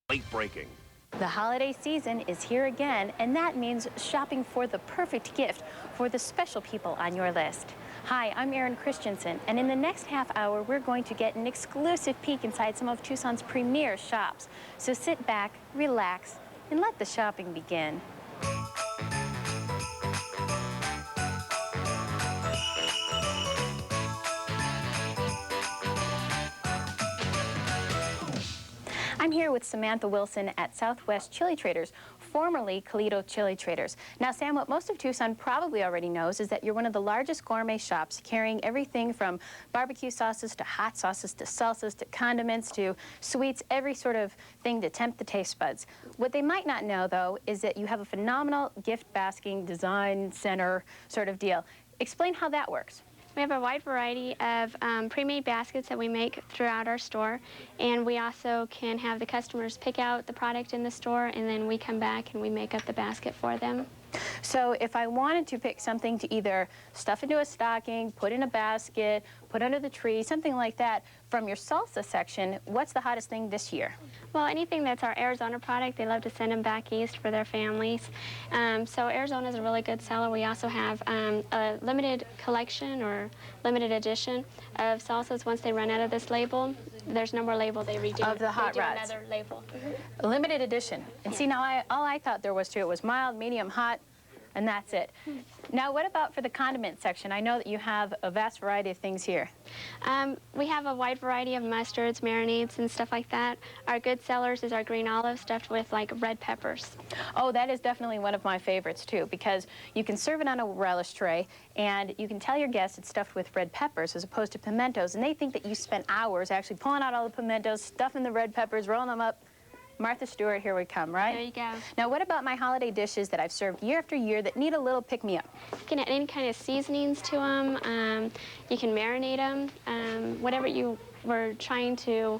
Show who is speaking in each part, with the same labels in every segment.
Speaker 1: Late breaking.
Speaker 2: The holiday season is here again, and that means shopping for the perfect gift for the special people on your list. Hi, I'm Erin Christiansen, and in the next half hour, we're going to get an exclusive peek inside some of Tucson's premier shops. So sit back, relax, and let the shopping begin. I'm here with Samantha Wilson at Southwest Chili Traders, formerly Toledo Chili Traders. Now, Sam, what most of Tucson probably already knows is that you're one of the largest gourmet shops, carrying everything from barbecue sauces to hot sauces to salsas to condiments to sweets, every sort of thing to tempt the taste buds. What they might not know, though, is that you have a phenomenal gift basking design center sort of deal. Explain how that works.
Speaker 3: We have a wide variety of pre-made baskets that we make throughout our store, and we also can have the customers pick out the product in the store, and then we come back and we make up the basket for them.
Speaker 2: So if I wanted to pick something to either stuff into a stocking, put in a basket, put under the tree, something like that, from your salsa section, what's the hottest thing this year?
Speaker 3: Well, anything that's our Arizona product, they love to send them back east for their families. So Arizona is a really good seller. We also have a limited collection or limited edition of salsas. Once they run out of this label, there's no more label. They redo
Speaker 2: of the hot rods.
Speaker 3: Another label.
Speaker 2: A limited edition. And see, now all I thought there was to it was mild, medium, hot, and that's it. Now, what about for the condiment section? I know that you have a vast variety of things here.
Speaker 3: We have a wide variety of mustards, marinades, and stuff like that. Our good sellers is our green olive stuffed with like red peppers.
Speaker 2: Oh, that is definitely one of my favorites too, because you can serve it on a relish tray, and you can tell your guests it's stuffed with red peppers as opposed to pimentos, and they think that you spent hours actually pulling out all the pimentos, stuffing the red peppers, rolling them up. Martha Stewart, here we come, right?
Speaker 3: There you go.
Speaker 2: Now, what about my holiday dishes that I've served year after year that need a little pick-me-up?
Speaker 3: You can add any kind of seasonings to them. You can marinate them. Whatever you were trying to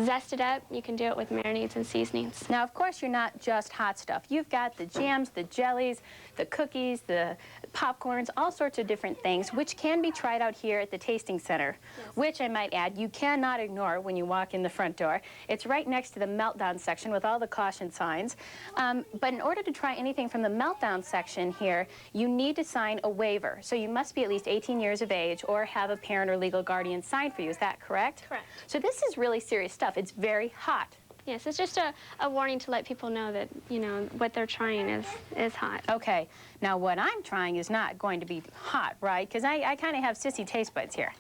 Speaker 3: zest it up, you can do it with marinades and seasonings.
Speaker 2: Now, of course, you're not just hot stuff. You've got the jams, the jellies, the cookies, the popcorns, all sorts of different things, which can be tried out here at the Tasting Center, yes, which I might add, you cannot ignore when you walk in the front door. It's right next to the meltdown section with all the caution signs. But in order to try anything from the meltdown section here, you need to sign a waiver. So you must be at least 18 years of age or have a parent or legal guardian sign for you. Is that correct?
Speaker 3: Correct. So
Speaker 2: this is really serious stuff. It's very hot.
Speaker 3: Yes, it's just a warning to let people know that, you know, what they're trying is hot.
Speaker 2: Okay. Now, what I'm trying is not going to be hot, right? Because I kind of have sissy taste buds here.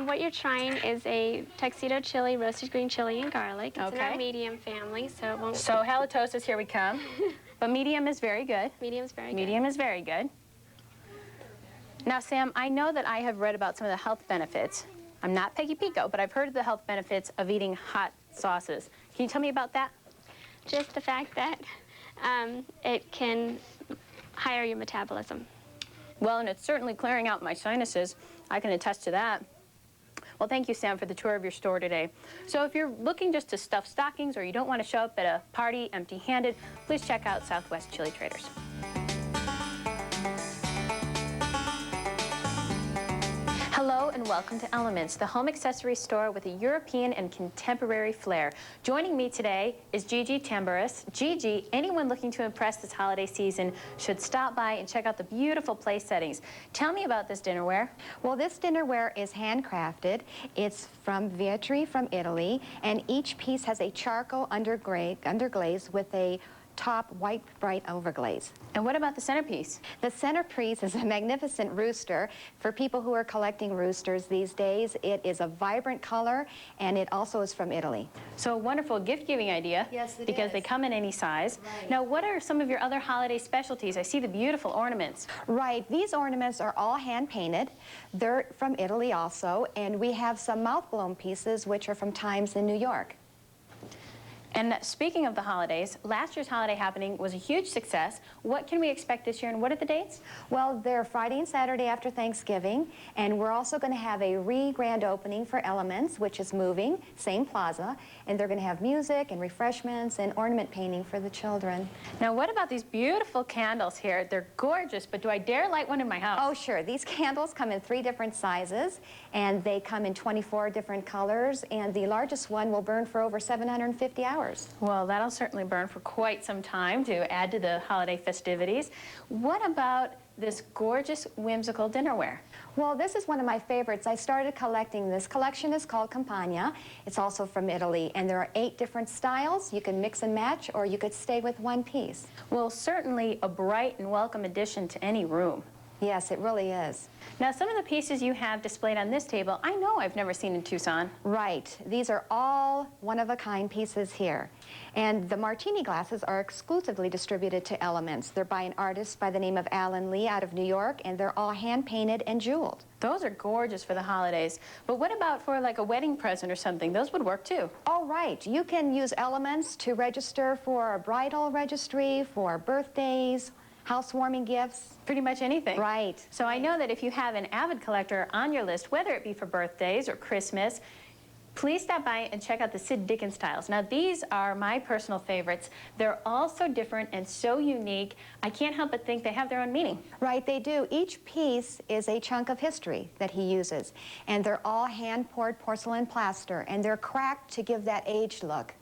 Speaker 3: What you're trying is a tuxedo chili, roasted green chili and garlic. It's
Speaker 2: okay,
Speaker 3: in our medium family, so it won't...
Speaker 2: So halitosis, here we come. But medium is very good.
Speaker 3: Medium's very good.
Speaker 2: Medium is very good. Now, Sam, I know that I have read about some of the health benefits. I'm not Peggy Pico, but I've heard of the health benefits of eating hot sauces. Can you tell me about that?
Speaker 3: Just the fact that it can higher your metabolism.
Speaker 2: Well, and it's certainly clearing out my sinuses. I can attest to that. Well, thank you, Sam, for the tour of your store today. So if you're looking just to stuff stockings or you don't want to show up at a party empty-handed, please check out Southwest Chili Traders. Hello and welcome to Elements, the home accessory store with a European and contemporary flair. Joining me today is Gigi Tamburis. Gigi, anyone looking to impress this holiday season should stop by and check out the beautiful place settings. Tell me about this dinnerware.
Speaker 4: Well, this dinnerware is handcrafted. It's from Vietri from Italy, and each piece has a charcoal underglaze with a top white bright overglaze.
Speaker 2: And what about the centerpiece?
Speaker 4: The centerpiece is a magnificent rooster. For people who are collecting roosters these days, it is a vibrant color, and it also is from Italy.
Speaker 2: So a wonderful gift-giving idea.
Speaker 4: Yes, it
Speaker 2: because
Speaker 4: is.
Speaker 2: They come in any size.
Speaker 4: Right.
Speaker 2: Now, what are some of your other holiday specialties? I see the beautiful ornaments.
Speaker 4: Right. These ornaments are all hand-painted. They're from Italy also, and we have some mouth-blown pieces, which are from Times in New York.
Speaker 2: And speaking of the holidays, last year's holiday happening was a huge success. What can we expect this year, and what are the dates?
Speaker 4: Well, they're Friday and Saturday after Thanksgiving, and we're also going to have a re-grand opening for Elements, which is moving, same plaza, and they're going to have music and refreshments and ornament painting for the children.
Speaker 2: Now, what about these beautiful candles here? They're gorgeous, but do I dare light one in my house?
Speaker 4: Oh, sure. These candles come in 3 different sizes, and they come in 24 different colors, and the largest one will burn for over 750 hours. outdoors.
Speaker 2: Well, that'll certainly burn for quite some time to add to the holiday festivities. What about this gorgeous, whimsical dinnerware?
Speaker 4: Well, this is one of my favorites. I started collecting this. Collection is called Campagna. It's also from Italy, and there are 8 different styles. You can mix and match, or you could stay with one piece.
Speaker 2: Well, certainly a bright and welcome addition to any room.
Speaker 4: Yes, it really is.
Speaker 2: Now, some of the pieces you have displayed on this table, I know I've never seen in Tucson.
Speaker 4: Right. These are all one-of-a-kind pieces here. And the martini glasses are exclusively distributed to Elements. They're by an artist by the name of Alan Lee out of New York, and they're all hand-painted and jeweled.
Speaker 2: Those are gorgeous for the holidays. But what about for like a wedding present or something? Those would work too.
Speaker 4: Oh, right. You can use Elements to register for a bridal registry, for birthdays, housewarming gifts.
Speaker 2: Pretty much anything.
Speaker 4: Right.
Speaker 2: So I know that if you have an avid collector on your list, whether it be for birthdays or Christmas, please stop by and check out the Sid Dickens tiles. Now, these are my personal favorites. They're all so different and so unique. I can't help but think they have their own meaning.
Speaker 4: Right, they do. Each piece is a chunk of history that he uses. And they're all hand-poured porcelain plaster, and they're cracked to give that aged look.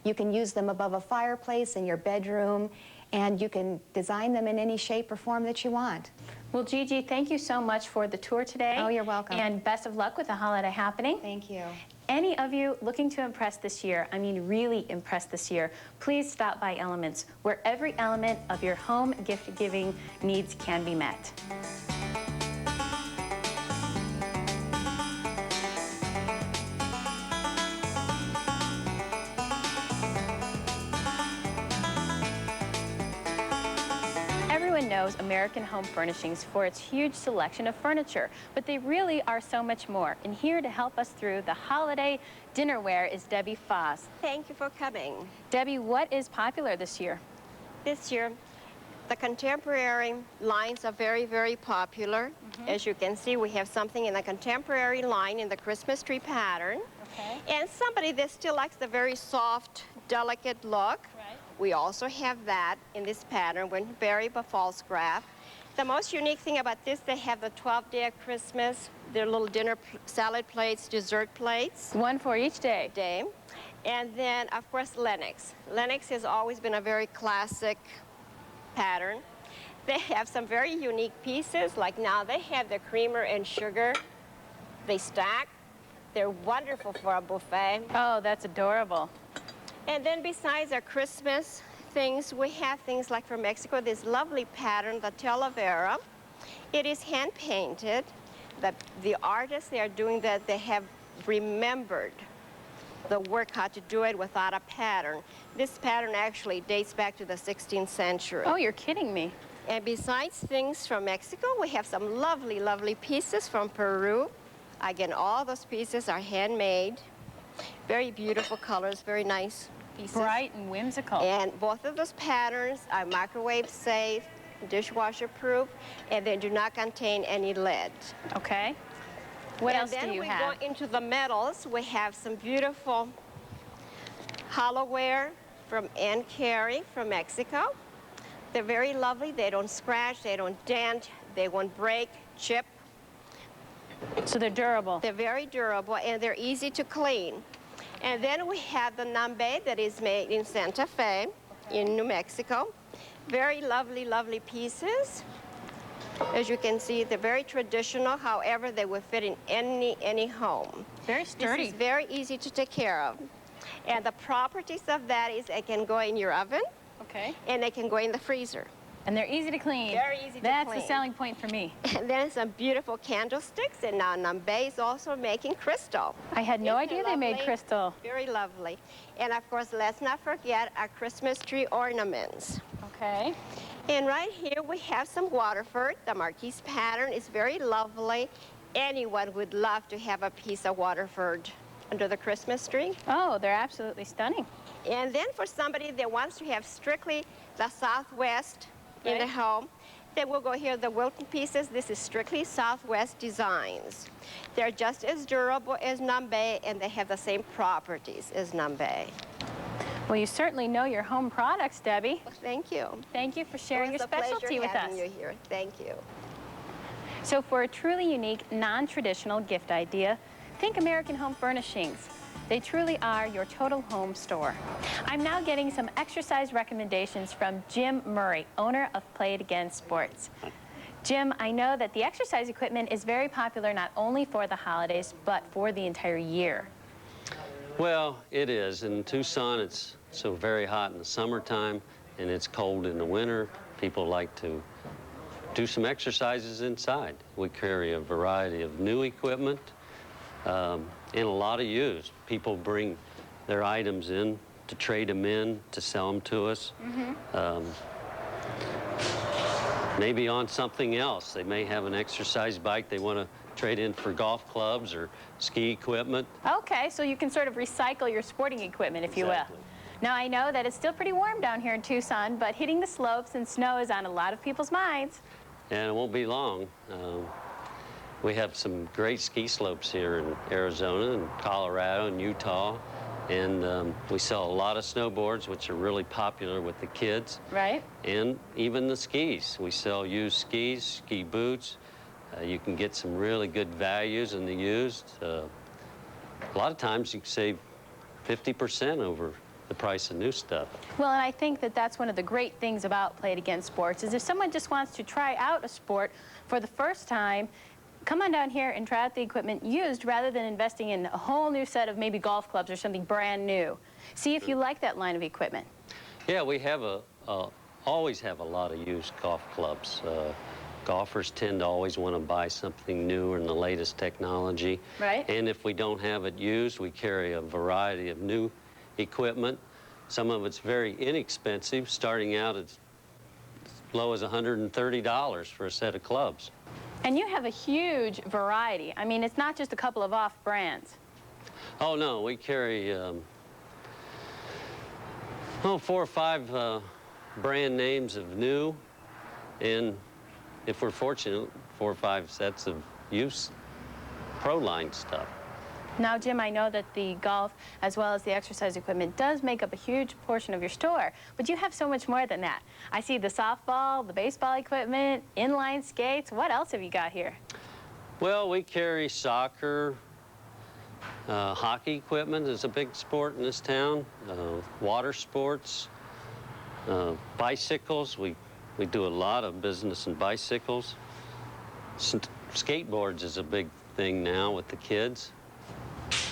Speaker 4: You can use them above a fireplace in your bedroom, and you can design them in any shape or form that you want.
Speaker 2: Well, Gigi, thank you so much for the tour today.
Speaker 4: Oh, you're welcome.
Speaker 2: And best of luck with the holiday happening.
Speaker 4: Thank you.
Speaker 2: Any of you looking to impress this year, I mean really impress this year, please stop by Elements, where every element of your home gift-giving needs can be met. Everyone knows American Home Furnishings for its huge selection of furniture, but they really are so much more. And here to help us through the holiday dinnerware is Debbie Foss.
Speaker 1: Thank you for coming.
Speaker 2: Debbie, what is popular this year?
Speaker 1: This year, the contemporary lines are very, very popular. As you can see, we have something in the contemporary line in the Christmas tree pattern.
Speaker 2: Okay.
Speaker 1: And somebody that still likes the very soft, delicate look.
Speaker 2: Right.
Speaker 1: We also have that in this pattern with berry false graph. The most unique thing about this, they have the 12th day of Christmas, their little dinner salad plates, dessert plates.
Speaker 2: One for each day.
Speaker 1: And then, of course, Lennox. Lennox has always been a very classic pattern. They have some very unique pieces, like now they have the creamer and sugar. They stack. They're wonderful for a buffet.
Speaker 2: Oh, that's adorable.
Speaker 1: And then besides our Christmas things, we have things like from Mexico, this lovely pattern, the Talavera. It is hand-painted. The artists, they are doing that, they have remembered the work how to do it without a pattern. This pattern actually dates back to the 16th century.
Speaker 2: Oh, you're kidding me.
Speaker 1: And besides things from Mexico, we have some lovely, lovely pieces from Peru. Again, all those pieces are handmade. Very beautiful colors, very nice pieces.
Speaker 2: Bright and whimsical.
Speaker 1: And both of those patterns are microwave safe, dishwasher proof, and they do not contain any lead.
Speaker 2: Okay. What else do you have?
Speaker 1: And then we go into the metals. We have some beautiful hollowware from Ann Carey from Mexico. They're very lovely. They don't scratch, they don't dent, they won't break, chip.
Speaker 2: So they're durable.
Speaker 1: They're very durable and they're easy to clean. And then we have the nambe that is made in Santa Fe in New Mexico. Very lovely, lovely pieces. As you can see, they're very traditional. However, they will fit in any home.
Speaker 2: Very sturdy.
Speaker 1: This is very easy to take care of. And the properties of that is it can go in your oven.
Speaker 2: Okay.
Speaker 1: And they can go in the freezer.
Speaker 2: And they're easy to clean.
Speaker 1: Very easy to
Speaker 2: That's
Speaker 1: clean.
Speaker 2: the selling point for me.
Speaker 1: And then some beautiful candlesticks. And now Nambe is also making crystal.
Speaker 2: I had no
Speaker 1: Isn't it
Speaker 2: idea they made
Speaker 1: lovely?
Speaker 2: crystal.
Speaker 1: Very lovely. And of course, let's not forget our Christmas tree ornaments.
Speaker 2: Okay.
Speaker 1: And right here we have some Waterford. The Marquise pattern is very lovely. Anyone would love to have a piece of Waterford under the Christmas tree.
Speaker 2: Oh, they're absolutely stunning.
Speaker 1: And then for somebody that wants to have strictly the Southwest in the
Speaker 2: Right.
Speaker 1: home, then we'll go here, the Wilton pieces. This is strictly Southwest designs. They're just as durable as Nambe, and they have the same properties as Nambe.
Speaker 2: Well, you certainly know your home products, Debbie.
Speaker 1: Thank you.
Speaker 2: Thank you for sharing
Speaker 1: It
Speaker 2: your
Speaker 1: was a pleasure
Speaker 2: specialty with us.
Speaker 1: having you here. Thank you.
Speaker 2: So for a truly unique, non-traditional gift idea, think American Home Furnishings. They truly are your total home store. I'm now getting some exercise recommendations from Jim Murray, owner of Play It Again Sports. Jim, I know that the exercise equipment is very popular not only for the holidays, but for the entire year.
Speaker 5: Well, it is. In Tucson, it's so very hot in the summertime, and it's cold in the winter. People like to do some exercises inside. We carry a variety of new equipment and a lot of used. People bring their items in to trade them in, to sell them to us. Maybe on something else. They may have an exercise bike they want to trade in for golf clubs or ski equipment.
Speaker 2: Okay, so you can sort of recycle your sporting equipment, if you will. Now, I know that it's still pretty warm down here in Tucson, but hitting the slopes and snow is on a lot of people's minds.
Speaker 5: And it won't be long. We have some great ski slopes here in Arizona and Colorado and Utah. And we sell a lot of snowboards, which are really popular with the kids.
Speaker 2: Right.
Speaker 5: And even the skis. We sell used skis, ski boots. You can get some really good values in the used. A lot of times you can save 50% over the price of new stuff.
Speaker 2: Well, and I think that that's one of the great things about Play It Again Sports is if someone just wants to try out a sport for the first time, come on down here and try out the equipment used rather than investing in a whole new set of maybe golf clubs or something brand new. See if you like that line of equipment.
Speaker 5: Yeah, we have always have a lot of used golf clubs. Golfers tend to always want to buy something new and the latest technology.
Speaker 2: Right.
Speaker 5: And if we don't have it used, we carry a variety of new equipment. Some of it's very inexpensive, starting out as low as $130 for a set of clubs.
Speaker 2: And you have a huge variety. I mean, it's not just a couple of off brands.
Speaker 5: Oh, no, we carry 4 or 5 brand names of new, and if we're fortunate, 4 or 5 sets of used pro line stuff.
Speaker 2: Now, Jim, I know that the golf as well as the exercise equipment does make up a huge portion of your store, but you have so much more than that. I see the softball, the baseball equipment, inline skates. What else have you got here?
Speaker 5: Well, we carry soccer, hockey equipment is a big sport in this town, water sports, bicycles. We do a lot of business in bicycles. Skateboards is a big thing now with the kids.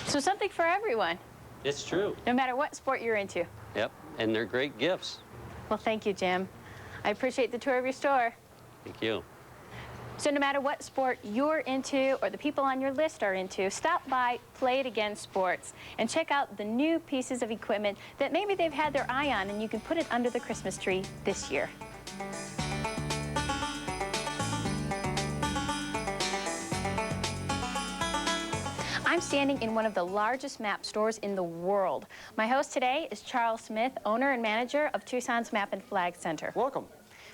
Speaker 2: So something for everyone.
Speaker 5: It's true.
Speaker 2: No matter what sport you're into.
Speaker 5: Yep, and they're great gifts.
Speaker 2: Well, thank you, Jim. I appreciate the tour of your store.
Speaker 5: Thank you.
Speaker 2: So no matter what sport you're into or the people on your list are into, stop by Play It Again Sports and check out the new pieces of equipment that maybe they've had their eye on, and you can put it under the Christmas tree this year. I'm standing in one of the largest map stores in the world. My host today is Charles Smith, owner and manager of Tucson's Map and Flag Center.
Speaker 6: Welcome.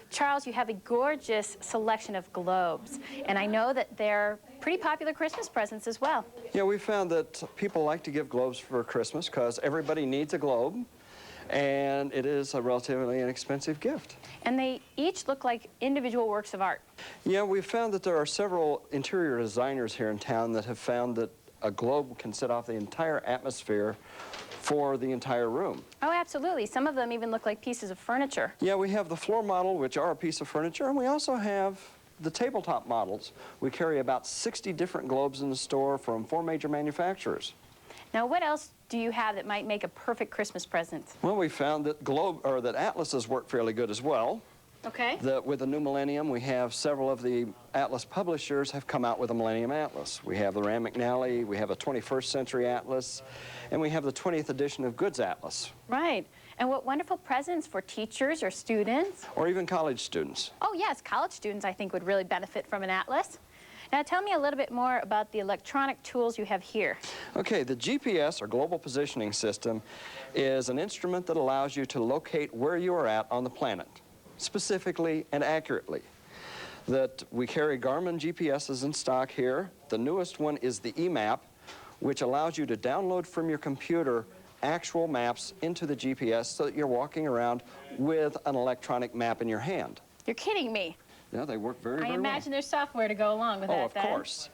Speaker 2: Charles, you have a gorgeous selection of globes, and I know that they're pretty popular Christmas presents as well.
Speaker 6: Yeah, we found that people like to give globes for Christmas because everybody needs a globe, and it is a relatively inexpensive gift.
Speaker 2: And they each look like individual works of art.
Speaker 6: Yeah, we've found that there are several interior designers here in town that have found that a globe can set off the entire atmosphere for the entire room.
Speaker 2: Oh, absolutely. Some of them even look like pieces of furniture.
Speaker 6: Yeah, we have the floor model, which are a piece of furniture, and we also have the tabletop models. We carry about 60 different globes in the store from 4 major manufacturers.
Speaker 2: Now, what else do you have that might make a perfect Christmas present?
Speaker 6: Well, we found that that atlases work fairly good as well.
Speaker 2: Okay.
Speaker 6: With the new Millennium, we have several of the Atlas publishers have come out with a Millennium Atlas. We have the Rand McNally, we have a 21st Century Atlas, and we have the 20th edition of Goods Atlas.
Speaker 2: Right. And what wonderful presents for teachers or students.
Speaker 6: Or even college students.
Speaker 2: Oh, yes. College students, I think, would really benefit from an atlas. Now, tell me a little bit more about the electronic tools you have here. Okay,
Speaker 6: the GPS, or Global Positioning System, is an instrument that allows you to locate where you are at on the planet, specifically and accurately. That we carry Garmin GPSs in stock here. The newest one is the eMap, which allows you to download from your computer actual maps into the GPS so that you're walking around with an electronic map in your hand.
Speaker 2: You're kidding me.
Speaker 6: Yeah, they work very well.
Speaker 2: I imagine there's software to go along with that.
Speaker 6: Oh, of course.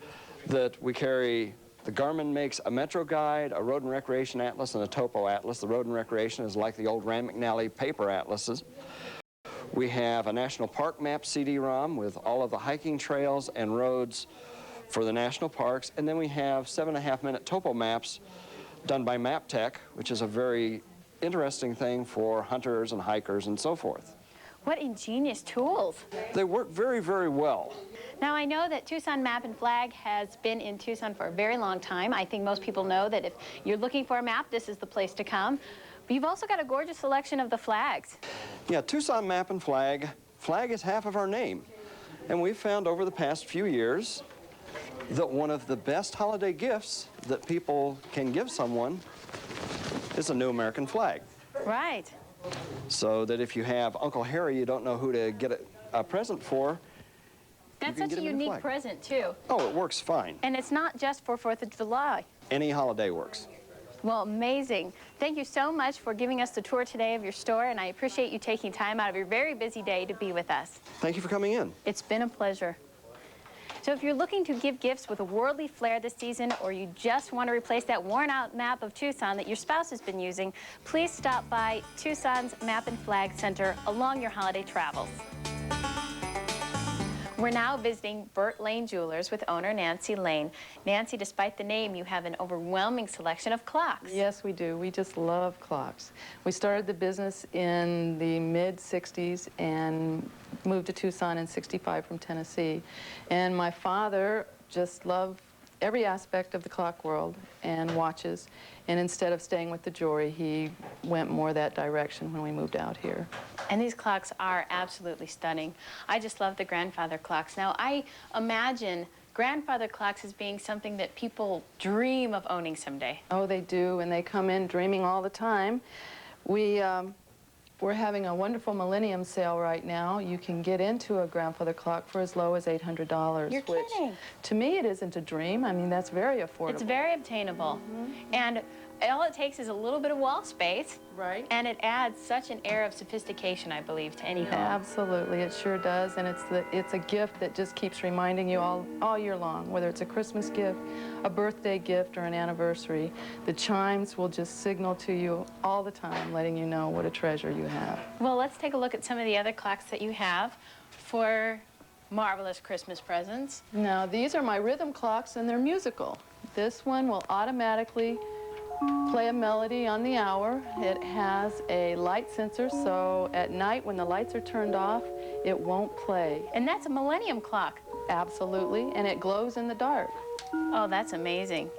Speaker 6: That we carry The Garmin makes a Metro Guide, a Road and Recreation Atlas, and a Topo Atlas. The Road and Recreation is like the old Rand McNally paper atlases. We have a National Park Map CD-ROM with all of the hiking trails and roads for the national parks. And then we have 7.5-minute topo maps done by MapTech, which is a very interesting thing for hunters and hikers and so forth.
Speaker 2: What ingenious tools.
Speaker 6: They work very, very well.
Speaker 2: Now, I know that Tucson Map and Flag has been in Tucson for a very long time. I think most people know that if you're looking for a map, this is the place to come. But you've also got a gorgeous selection of the flags.
Speaker 6: Yeah, Tucson Map and Flag. Flag is half of our name. And we've found over the past few years that one of the best holiday gifts that people can give someone is a new American flag.
Speaker 2: Right.
Speaker 6: So that if you have Uncle Harry you don't know who to get a present for,
Speaker 2: that's such a unique present, too.
Speaker 6: Oh, it works fine.
Speaker 2: And it's not just for 4th of July.
Speaker 6: Any holiday works.
Speaker 2: Well, amazing. Thank you so much for giving us the tour today of your store, and I appreciate you taking time out of your very busy day to be with us.
Speaker 6: Thank you for coming in.
Speaker 2: It's been a pleasure. So if you're looking to give gifts with a worldly flair this season, or you just want to replace that worn-out map of Tucson that your spouse has been using, please stop by Tucson's Map and Flag Center along your holiday travels. We're now visiting Bert Lane Jewelers with owner Nancy Lane. Nancy, despite the name, you have an overwhelming selection of clocks.
Speaker 7: Yes, we do. We just love clocks. We started the business in the mid-'60s and moved to Tucson in '65 from Tennessee. And my father just loved every aspect of the clock world and watches. And instead of staying with the jewelry, he went more that direction when we moved out here.
Speaker 2: And these clocks are absolutely stunning. I just love the grandfather clocks. Now, I imagine grandfather clocks as being something that people dream of owning someday.
Speaker 7: Oh, they do, and they come in dreaming all the time. We're having a wonderful Millennium sale right now. You can get into a grandfather clock for as low as $800.
Speaker 2: You're kidding.
Speaker 7: Which, to me, it isn't a dream. I mean, that's very affordable.
Speaker 2: It's very obtainable. And all it takes is a little bit of wall space.
Speaker 7: Right.
Speaker 2: And it adds such an air of sophistication, I believe, to any home.
Speaker 7: Absolutely, it sure does, and it's a gift that just keeps reminding you all year long, whether it's a Christmas gift, a birthday gift, or an anniversary. The chimes will just signal to you all the time, letting you know what a treasure you have.
Speaker 2: Well, let's take a look at some of the other clocks that you have for marvelous Christmas presents.
Speaker 7: Now, these are my rhythm clocks, and they're musical. This one will automatically play a melody on the hour. It has a light sensor, so at night when the lights are turned off, it won't play.
Speaker 2: And that's a Millennium clock.
Speaker 7: Absolutely, and it glows in the dark.
Speaker 2: Oh, that's amazing.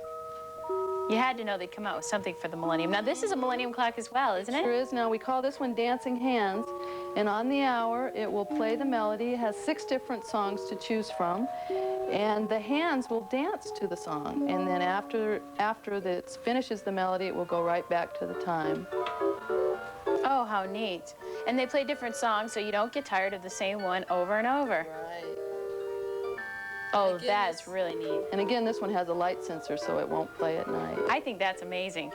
Speaker 2: You had to know they'd come out with something for the Millennium. Now, this is a Millennium clock as well, isn't it?
Speaker 7: Sure is. Now, we call this one Dancing Hands, and on the hour, it will play the melody. It has 6 different songs to choose from, and the hands will dance to the song, and then after it finishes the melody, it will go right back to the time.
Speaker 2: Oh, how neat. And they play different songs, so you don't get tired of the same one over and over.
Speaker 7: Right.
Speaker 2: Oh, that's really neat.
Speaker 7: And again, this one has a light sensor, so it won't play at night.
Speaker 2: I think that's amazing.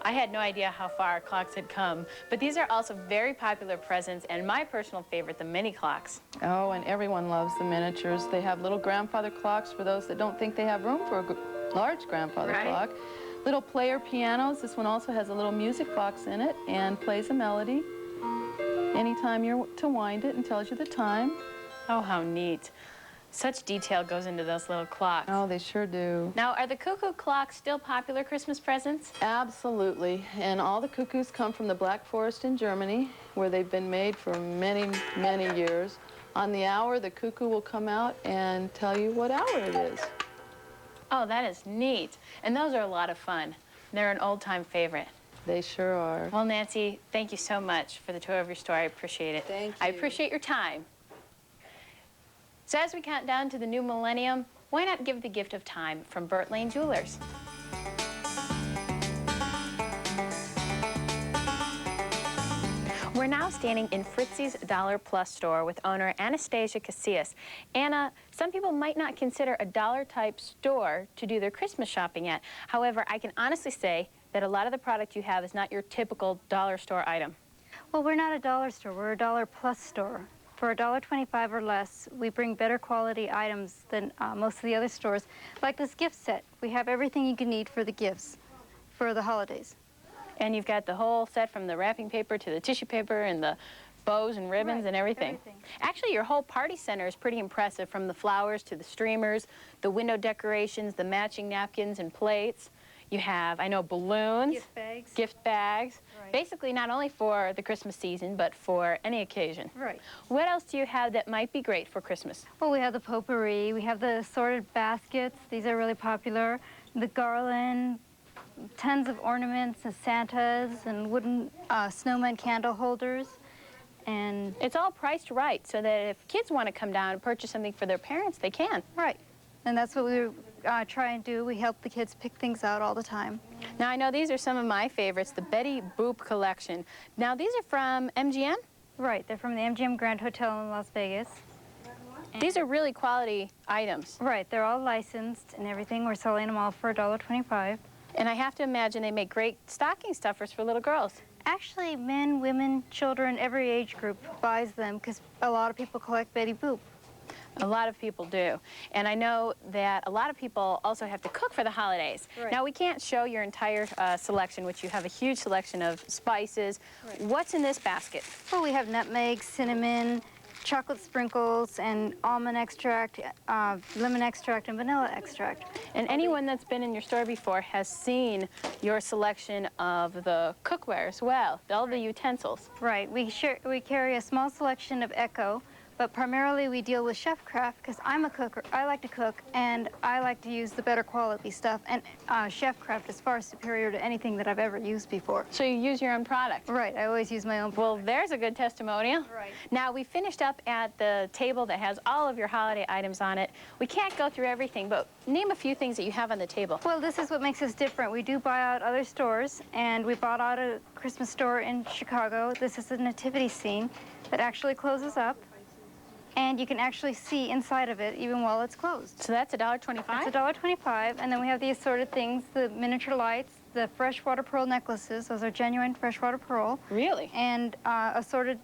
Speaker 2: I had no idea how far clocks had come, but these are also very popular presents, and my personal favorite, the mini clocks.
Speaker 7: Oh, and everyone loves the miniatures. They have little grandfather clocks for those that don't think they have room for a large grandfather clock. Little player pianos. This one also has a little music box in it and plays a melody anytime you're to wind it and tells you the time.
Speaker 2: Oh, how neat. Such detail goes into those little clocks.
Speaker 7: Oh, they sure do.
Speaker 2: Now, are the cuckoo clocks still popular Christmas presents?
Speaker 7: Absolutely. And all the cuckoos come from the Black Forest in Germany, where they've been made for many, many years. On the hour, the cuckoo will come out and tell you what hour it is.
Speaker 2: Oh, that is neat. And those are a lot of fun. They're an old-time favorite.
Speaker 7: They sure are.
Speaker 2: Well, Nancy, thank you so much for the tour of your store. I appreciate it.
Speaker 7: Thank you.
Speaker 2: I appreciate your time. So as we count down to the new millennium, why not give the gift of time from Bert Lane Jewelers? We're now standing in Fritzi's Dollar Plus store with owner Anastasia Casillas. Anna, some people might not consider a dollar-type store to do their Christmas shopping at. However, I can honestly say that a lot of the product you have is not your typical dollar store item.
Speaker 8: Well, we're not a dollar store. We're a Dollar Plus store. For $1.25 or less, we bring better quality items than most of the other stores. Like this gift set, we have everything you can need for the gifts for the holidays.
Speaker 2: And you've got the whole set from the wrapping paper to the tissue paper and the bows and ribbons and everything. Actually, your whole party center is pretty impressive, from the flowers to the streamers, the window decorations, the matching napkins and plates. You have, I know, balloons, gift bags,
Speaker 8: Right.
Speaker 2: basically not only for the Christmas season, but for any occasion.
Speaker 8: Right.
Speaker 2: What else do you have that might be great for Christmas?
Speaker 8: Well, we have the potpourri, we have the assorted baskets. These are really popular. The garland, tons of ornaments and Santas and wooden snowman candle holders. And
Speaker 2: It's all priced right, so that if kids want to come down and purchase something for their parents, they can.
Speaker 8: right. And that's what we try and do. We help the kids pick things out all the time.
Speaker 2: Now, I know these are some of my favorites, the Betty Boop collection. Now, these are from MGM?
Speaker 8: Right, they're from the MGM Grand Hotel in Las Vegas.
Speaker 2: These are really quality items.
Speaker 8: Right, they're all licensed and everything. We're selling them all for $1.25.
Speaker 2: And I have to imagine they make great stocking stuffers for little girls.
Speaker 8: Actually, men, women, children, every age group buys them because a lot of people collect Betty Boop.
Speaker 2: A lot of people do. And I know that a lot of people also have to cook for the holidays.
Speaker 8: Right.
Speaker 2: Now, we can't show your entire selection, which you have a huge selection of spices.
Speaker 8: Right.
Speaker 2: What's in this basket?
Speaker 8: Well, we have nutmeg, cinnamon, chocolate sprinkles, and almond extract, lemon extract, and vanilla extract.
Speaker 2: And anyone that's been in your store before has seen your selection of the cookware as well, all the utensils.
Speaker 8: Right, we carry a small selection of Echo, but primarily we deal with chef craft because I'm a cooker. I like to cook, and I like to use the better quality stuff. And chef craft is far superior to anything that I've ever used before.
Speaker 2: So you use your own product?
Speaker 8: Right, I always use my own
Speaker 2: Well,
Speaker 8: product.
Speaker 2: there's a good testimonial.
Speaker 8: Right.
Speaker 2: Now, we finished up at the table that has all of your holiday items on it. We can't go through everything, but name a few things that you have on the table.
Speaker 8: Well, this is what makes us different. We do buy out other stores, and we bought out a Christmas store in Chicago. This is a nativity scene that actually closes up, and you can actually see inside of it even while it's closed.
Speaker 2: So that's $1.25?
Speaker 8: It's $1.25, and then we have the assorted things, the miniature lights, the freshwater pearl necklaces. Those are genuine freshwater pearl.
Speaker 2: Really?
Speaker 8: And assorted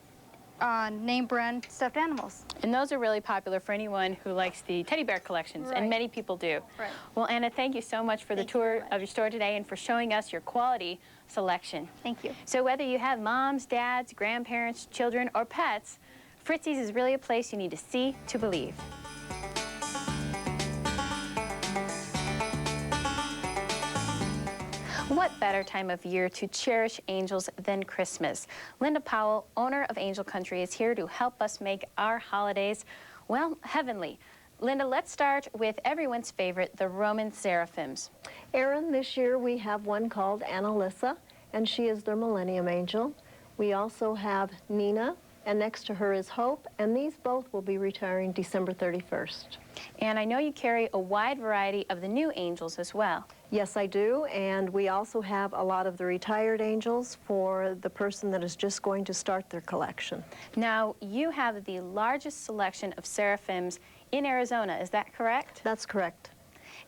Speaker 8: name brand stuffed animals.
Speaker 2: And those are really popular for anyone who likes the teddy bear collections, and
Speaker 8: Right.
Speaker 2: many people do.
Speaker 8: Right.
Speaker 2: Well, Anna, thank you so much for the tour of your store today and for showing us your quality selection.
Speaker 8: Thank you.
Speaker 2: So whether you have moms, dads, grandparents, children, or pets, Fritzi's is really a place you need to see to believe. What better time of year to cherish angels than Christmas? Linda Powell, owner of Angel Country, is here to help us make our holidays, well, heavenly. Linda, let's start with everyone's favorite, the Roman seraphims.
Speaker 9: Erin, this year we have one called Annalisa, and she is their Millennium Angel. We also have Nina, and next to her is Hope, and these both will be retiring December 31st.
Speaker 2: And I know you carry a wide variety of the new angels as well.
Speaker 9: Yes, I do, and we also have a lot of the retired angels for the person that is just going to start their collection.
Speaker 2: Now, you have the largest selection of seraphims in Arizona, is that correct?
Speaker 9: That's correct.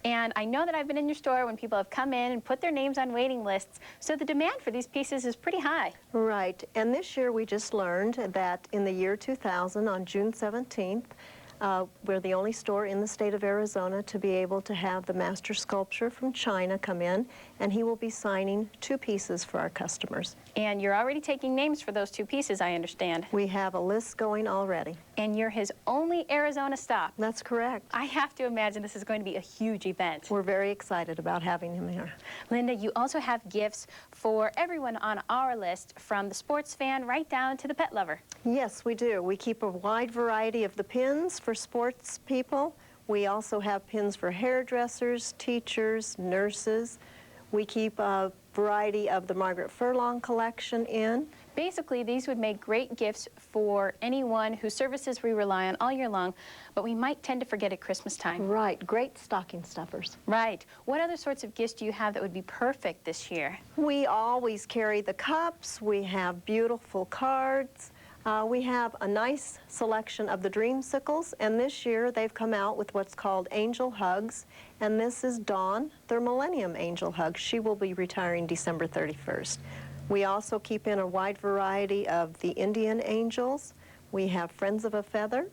Speaker 2: And I know that I've been in your store when people have come in and put their names on waiting lists, so the demand for these pieces is pretty high.
Speaker 9: Right, and this year we just learned that in the year 2000, on June 17th, we're the only store in the state of Arizona to be able to have the master sculptor from China come in, and he will be signing 2 pieces for our customers.
Speaker 2: And you're already taking names for those 2 pieces, I understand.
Speaker 9: We have a list going already.
Speaker 2: And you're his only Arizona stop.
Speaker 9: That's correct.
Speaker 2: I have to imagine this is going to be a huge event.
Speaker 9: We're very excited about having him here.
Speaker 2: Linda, you also have gifts for everyone on our list, from the sports fan right down to the pet lover.
Speaker 9: Yes, we do. We keep a wide variety of the pins for sports people. We also have pins for hairdressers, teachers, nurses. We keep a variety of the Margaret Furlong collection in.
Speaker 2: Basically, these would make great gifts for anyone whose services we rely on all year long, but we might tend to forget at Christmas time.
Speaker 9: Right, great stocking stuffers.
Speaker 2: Right. What other sorts of gifts do you have that would be perfect this year?
Speaker 9: We always carry the cups. We have beautiful cards. We have a nice selection of the dreamsicles, and this year they've come out with what's called Angel Hugs, and this is Dawn, their Millennium Angel Hug. She will be retiring December 31st. We also keep in a wide variety of the Indian angels. We have Friends of a Feather.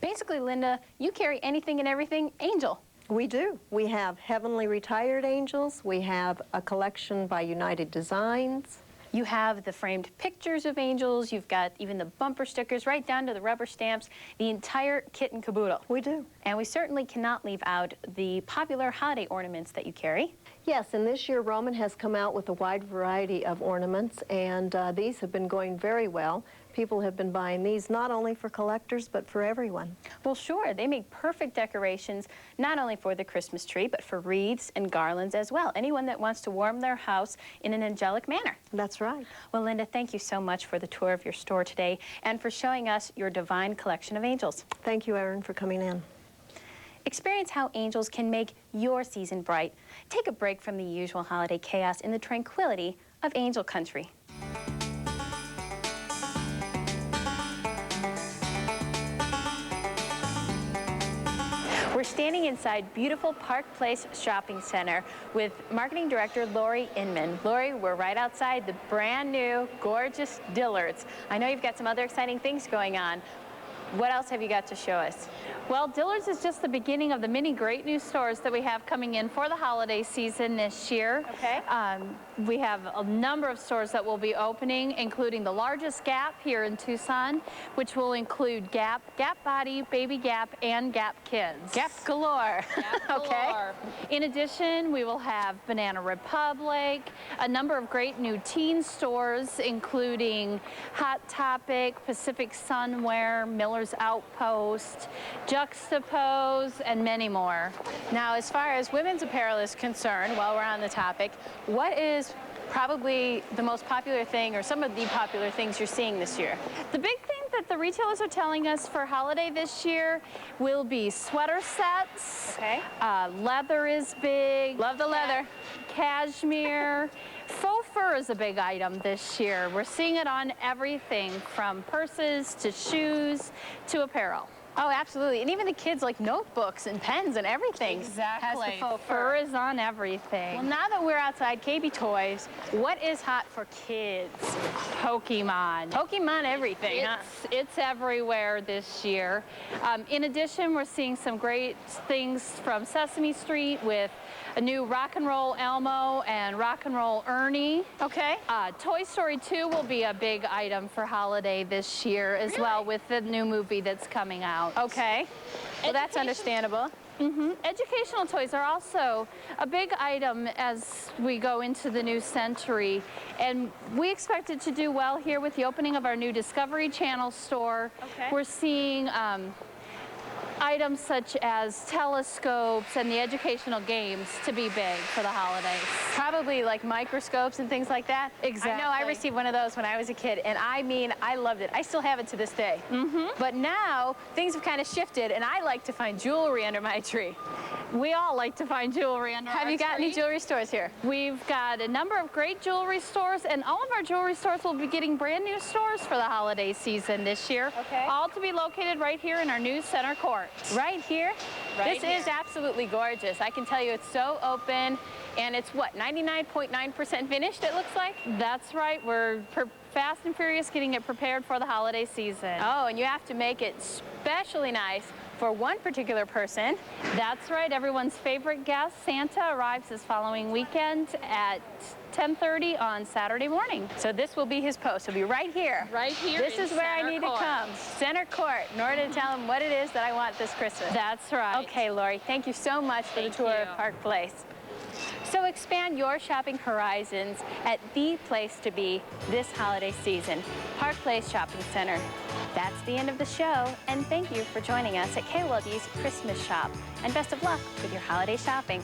Speaker 2: Basically, Linda, you carry anything and everything angel.
Speaker 9: We do. We have Heavenly Retired Angels. We have a collection by United Designs.
Speaker 2: You have the framed pictures of angels. You've got even the bumper stickers right down to the rubber stamps, the entire kit and caboodle.
Speaker 9: We do.
Speaker 2: And we certainly cannot leave out the popular holiday ornaments that you carry.
Speaker 9: Yes, and this year Roman has come out with a wide variety of ornaments, and these have been going very well. People have been buying these not only for collectors, but for everyone.
Speaker 2: Well, sure. They make perfect decorations, not only for the Christmas tree, but for wreaths and garlands as well. Anyone that wants to warm their house in an angelic manner.
Speaker 9: That's right.
Speaker 2: Well, Linda, thank you so much for the tour of your store today and for showing us your divine collection of angels.
Speaker 9: Thank you, Erin, for coming in.
Speaker 2: Experience how angels can make your season bright. Take a break from the usual holiday chaos in the tranquility of Angel Country. We're standing inside beautiful Park Place Shopping Center with Marketing Director Lori Inman. Lori, we're right outside the brand new, gorgeous Dillard's. I know you've got some other exciting things going on. What else have you got to show us?
Speaker 10: Well, Dillard's is just the beginning of the many great new stores that we have coming in for the holiday season this year.
Speaker 2: Okay.
Speaker 10: We have a number of stores that will be opening, including the largest Gap here in Tucson, which will include Gap, Gap Body, Baby Gap, and Gap Kids.
Speaker 2: Gap galore.
Speaker 10: Gap
Speaker 2: Okay.
Speaker 10: galore. In addition, we will have Banana Republic, a number of great new teen stores, including Hot Topic, Pacific Sunwear, Miller's Outpost, Juxtapose, and many more.
Speaker 2: Now, as far as women's apparel is concerned, while we're on the topic, what is probably the most popular thing or some of the popular things you're seeing this year?
Speaker 10: The big thing that the retailers are telling us for holiday this year will be sweater sets.
Speaker 2: Okay.
Speaker 10: Leather is big.
Speaker 2: Love the leather.
Speaker 10: Cashmere. Faux fur is a big item this year. We're seeing it on everything from purses to shoes to apparel.
Speaker 2: Oh, absolutely. And even the kids like notebooks and pens and everything.
Speaker 10: Exactly.
Speaker 2: Has the faux
Speaker 10: Fur
Speaker 2: fur.
Speaker 10: is on everything.
Speaker 2: Well, now that we're outside KB Toys, what is hot for kids?
Speaker 10: Pokemon.
Speaker 2: Pokemon everything, huh?
Speaker 10: It's everywhere this year. In addition, we're seeing some great things from Sesame Street with a new Rock and Roll Elmo and Rock and Roll Ernie.
Speaker 2: Okay.
Speaker 10: Toy Story 2 will be a big item for holiday this year as well with the new movie that's coming out.
Speaker 2: Okay. Well, that's understandable.
Speaker 10: Educational toys are also a big item as we go into the new century, and we expect it to do well here with the opening of our new Discovery Channel store.
Speaker 2: Okay.
Speaker 10: We're seeing items such as telescopes and the educational games to be big for the holidays.
Speaker 2: Probably like microscopes and things like that.
Speaker 10: Exactly.
Speaker 2: I know I received one of those when I was a kid, and I mean, I loved it. I still have it to this day. But now things have kind of shifted, and I like to find jewelry under my tree.
Speaker 10: We all like to find jewelry under our
Speaker 2: Have you got any
Speaker 10: tree.
Speaker 2: jewelry stores here?
Speaker 10: We've got a number of great jewelry stores, and all of our jewelry stores will be getting brand new stores for the holiday season this year.
Speaker 2: Okay.
Speaker 10: All to be located right here in our new center court.
Speaker 2: Right here?
Speaker 10: Right
Speaker 2: This is
Speaker 10: here.
Speaker 2: absolutely gorgeous. I can tell you it's so open, and it's what, 99.9% finished, it looks like?
Speaker 10: That's right. We're fast and furious getting it prepared for the holiday season.
Speaker 2: Oh, and you have to make it especially nice for one particular person.
Speaker 10: That's right. Everyone's favorite guest, Santa, arrives this following weekend at 10:30 on Saturday morning.
Speaker 2: So this will be his post. He'll be right here.
Speaker 10: Right here
Speaker 2: This
Speaker 10: in
Speaker 2: is where I
Speaker 10: center
Speaker 2: need
Speaker 10: court.
Speaker 2: to come. Center court, in order to tell him what it is that I want this Christmas.
Speaker 10: That's right.
Speaker 2: Okay, Lori, thank you so much for the
Speaker 10: Thank
Speaker 2: tour
Speaker 10: you.
Speaker 2: of Park Place. So expand your shopping horizons at the place to be this holiday season, Park Place Shopping Center. That's the end of the show, and thank you for joining us at KOLD's Christmas Shop. And best of luck with your holiday shopping.